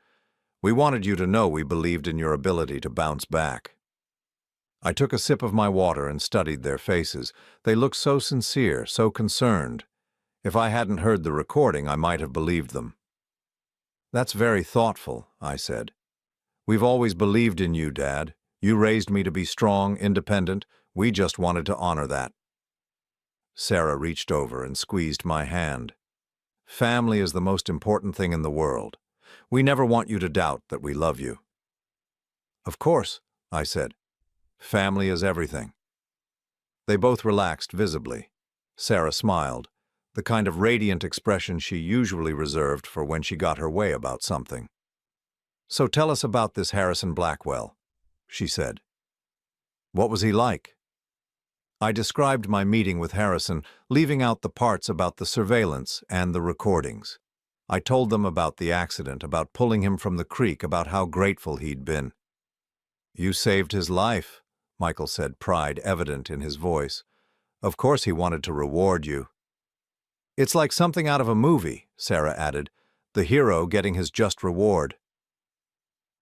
"We wanted you to know we believed in your ability to bounce back." I took a sip of my water and studied their faces. They looked so sincere, so concerned. If I hadn't heard the recording, I might have believed them. "That's very thoughtful," I said. "We've always believed in you, Dad. You raised me to be strong, independent. We just wanted to honor that." Sarah reached over and squeezed my hand. "Family is the most important thing in the world. We never want you to doubt that we love you." "Of course," I said. "Family is everything." They both relaxed visibly. Sarah smiled, the kind of radiant expression she usually reserved for when she got her way about something. "So tell us about this Harrison Blackwell," she said. "What was he like?" I described my meeting with Harrison, leaving out the parts about the surveillance and the recordings. I told them about the accident, about pulling him from the creek, about how grateful he'd been. "You saved his life," Michael said, pride evident in his voice. "Of course he wanted to reward you." "It's like something out of a movie," Sarah added, "the hero getting his just reward."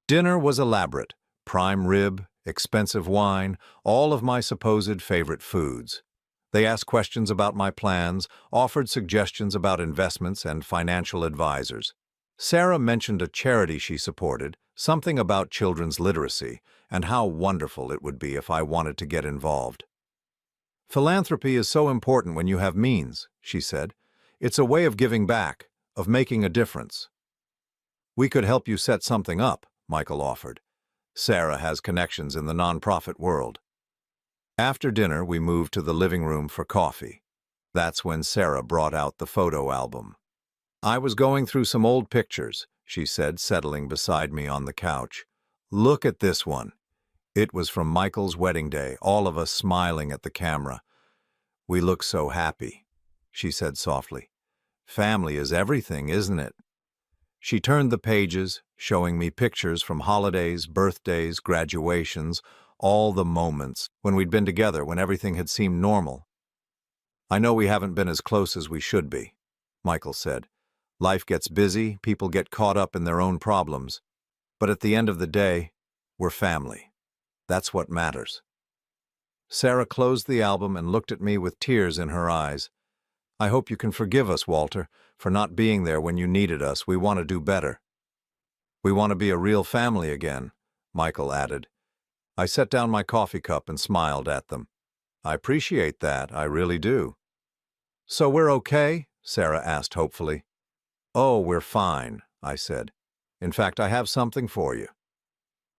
Dinner was elaborate. Prime rib, expensive wine, all of my supposed favorite foods. They asked questions about my plans, offered suggestions about investments and financial advisors. Sarah mentioned a charity she supported, something about children's literacy, and how wonderful it would be if I wanted to get involved. "Philanthropy is so important when you have means," she said. "It's a way of giving back, of making a difference." "We could help you set something up," Michael offered. "Sarah has connections in the nonprofit world." After dinner, we moved to the living room for coffee. That's when Sarah brought out the photo album. "I was going through some old pictures," she said, settling beside me on the couch. "Look at this one." It was from Michael's wedding day, all of us smiling at the camera. "We look so happy," she said softly. "Family is everything, isn't it?" She turned the pages, showing me pictures from holidays, birthdays, graduations, all the moments when we'd been together, when everything had seemed normal. "I know we haven't been as close as we should be," Michael said. "Life gets busy, people get caught up in their own problems. But at the end of the day, we're family. That's what matters." Sarah closed the album and looked at me with tears in her eyes. "I hope you can forgive us, Walter, for not being there when you needed us. We want to do better." "We want to be a real family again," Michael added. I set down my coffee cup and smiled at them. "I appreciate that, I really do." "So we're okay?" Sarah asked hopefully. "Oh, we're fine," I said. "In fact, I have something for you."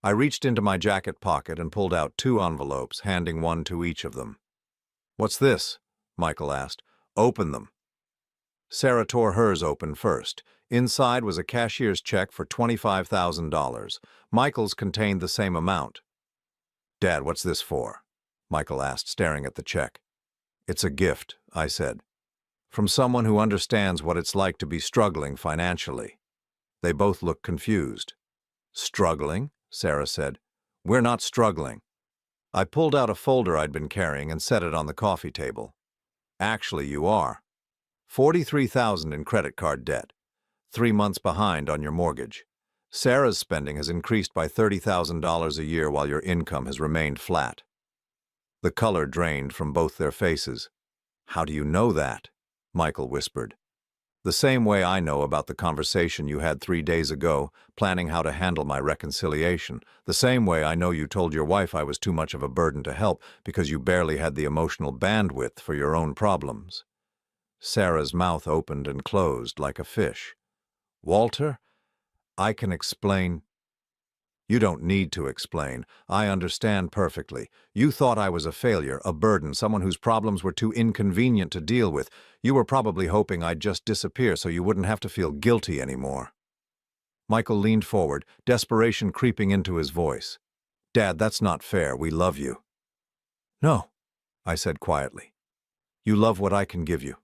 I reached into my jacket pocket and pulled out 2 envelopes, handing one to each of them. "What's this?" Michael asked. "Open them." Sarah tore hers open first. Inside was a cashier's check for $25,000. Michael's contained the same amount. "Dad, what's this for?" Michael asked, staring at the check. "It's a gift," I said. "From someone who understands what it's like to be struggling financially." They both looked confused. "Struggling?" Sarah said. "We're not struggling." I pulled out a folder I'd been carrying and set it on the coffee table. "Actually, you are. $43,000 in credit card debt. 3 months behind on your mortgage. Sarah's spending has increased by $30,000 a year while your income has remained flat." The color drained from both their faces. "How do you know that?" Michael whispered. "The same way I know about the conversation you had 3 days ago, planning how to handle my reconciliation. The same way I know you told your wife I was too much of a burden to help because you barely had the emotional bandwidth for your own problems." Sarah's mouth opened and closed like a fish. "Walter, I can explain." "You don't need to explain. I understand perfectly. You thought I was a failure, a burden, someone whose problems were too inconvenient to deal with. You were probably hoping I'd just disappear so you wouldn't have to feel guilty anymore." Michael leaned forward, desperation creeping into his voice. "Dad, that's not fair. We love you." "No," I said quietly. "You love what I can give you.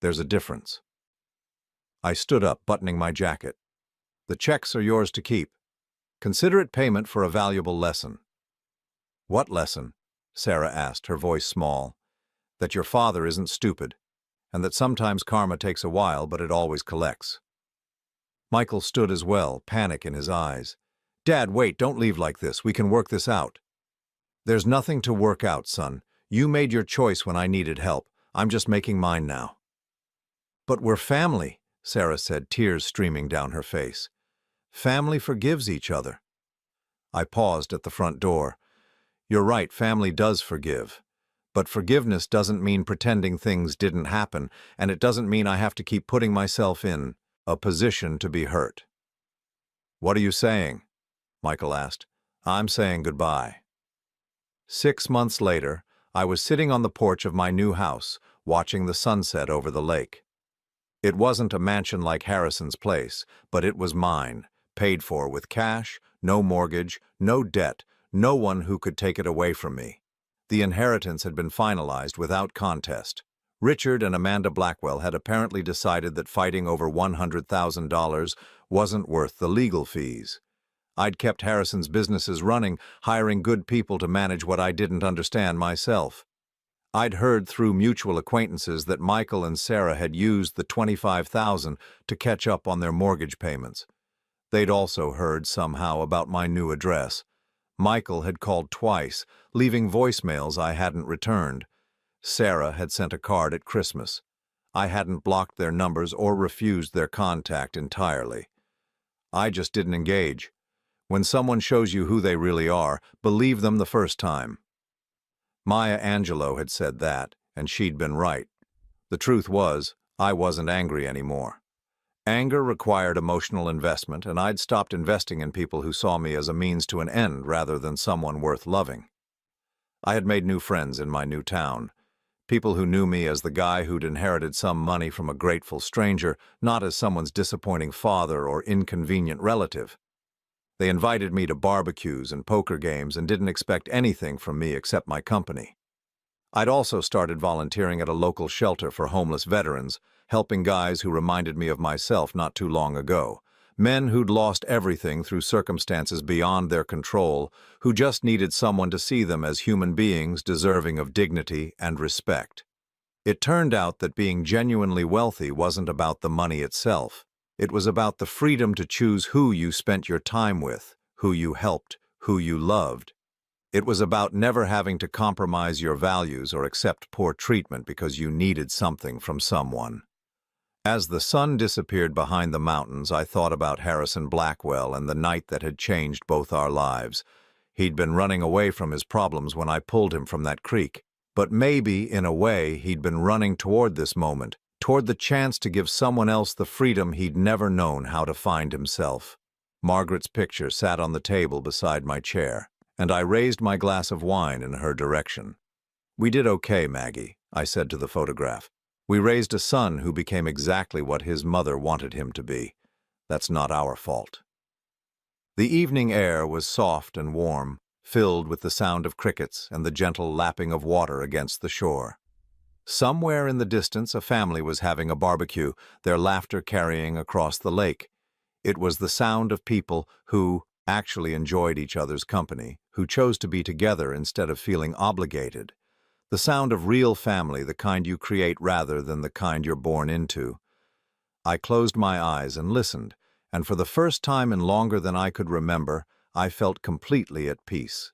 There's a difference." I stood up, buttoning my jacket. "The checks are yours to keep. Consider it payment for a valuable lesson." "What lesson?" Sarah asked, her voice small. "That your father isn't stupid, and that sometimes karma takes a while, but it always collects." Michael stood as well, panic in his eyes. "Dad, wait, don't leave like this. We can work this out." "There's nothing to work out, son. You made your choice when I needed help. I'm just making mine now." "But we're family," Sarah said, tears streaming down her face. "Family forgives each other." I paused at the front door. "You're right, family does forgive. But forgiveness doesn't mean pretending things didn't happen, and it doesn't mean I have to keep putting myself in a position to be hurt." "What are you saying?" Michael asked. "I'm saying goodbye." 6 months later, I was sitting on the porch of my new house, watching the sunset over the lake. It wasn't a mansion like Harrison's place, but it was mine, paid for with cash, no mortgage, no debt, no one who could take it away from me. The inheritance had been finalized without contest. Richard and Amanda Blackwell had apparently decided that fighting over $100,000 wasn't worth the legal fees. I'd kept Harrison's businesses running, hiring good people to manage what I didn't understand myself. I'd heard through mutual acquaintances that Michael and Sarah had used the $25,000 to catch up on their mortgage payments. They'd also heard somehow about my new address. Michael had called twice, leaving voicemails I hadn't returned. Sarah had sent a card at Christmas. I hadn't blocked their numbers or refused their contact entirely. I just didn't engage. When someone shows you who they really are, believe them the first time. Maya Angelou had said that, and she'd been right. The truth was, I wasn't angry anymore. Anger required emotional investment, and I'd stopped investing in people who saw me as a means to an end rather than someone worth loving. I had made new friends in my new town. People who knew me as the guy who'd inherited some money from a grateful stranger, not as someone's disappointing father or inconvenient relative. They invited me to barbecues and poker games and didn't expect anything from me except my company. I'd also started volunteering at a local shelter for homeless veterans, helping guys who reminded me of myself not too long ago, Men who'd lost everything through circumstances beyond their control, who just needed someone to see them as human beings deserving of dignity and respect. It turned out that being genuinely wealthy wasn't about the money itself. It was about the freedom to choose who you spent your time with, who you helped, who you loved. It was about never having to compromise your values or accept poor treatment because you needed something from someone. As the sun disappeared behind the mountains, I thought about Harrison Blackwell and the night that had changed both our lives. He'd been running away from his problems when I pulled him from that creek. But maybe, in a way, he'd been running toward this moment, toward the chance to give someone else the freedom he'd never known how to find himself. Margaret's picture sat on the table beside my chair, and I raised my glass of wine in her direction. "We did okay, Maggie," I said to the photograph. "We raised a son who became exactly what his mother wanted him to be. That's not our fault." The evening air was soft and warm, filled with the sound of crickets and the gentle lapping of water against the shore. Somewhere in the distance, a family was having a barbecue, their laughter carrying across the lake. It was the sound of people who actually enjoyed each other's company, who chose to be together instead of feeling obligated. The sound of real family, the kind you create rather than the kind you're born into. I closed my eyes and listened, and for the first time in longer than I could remember, I felt completely at peace.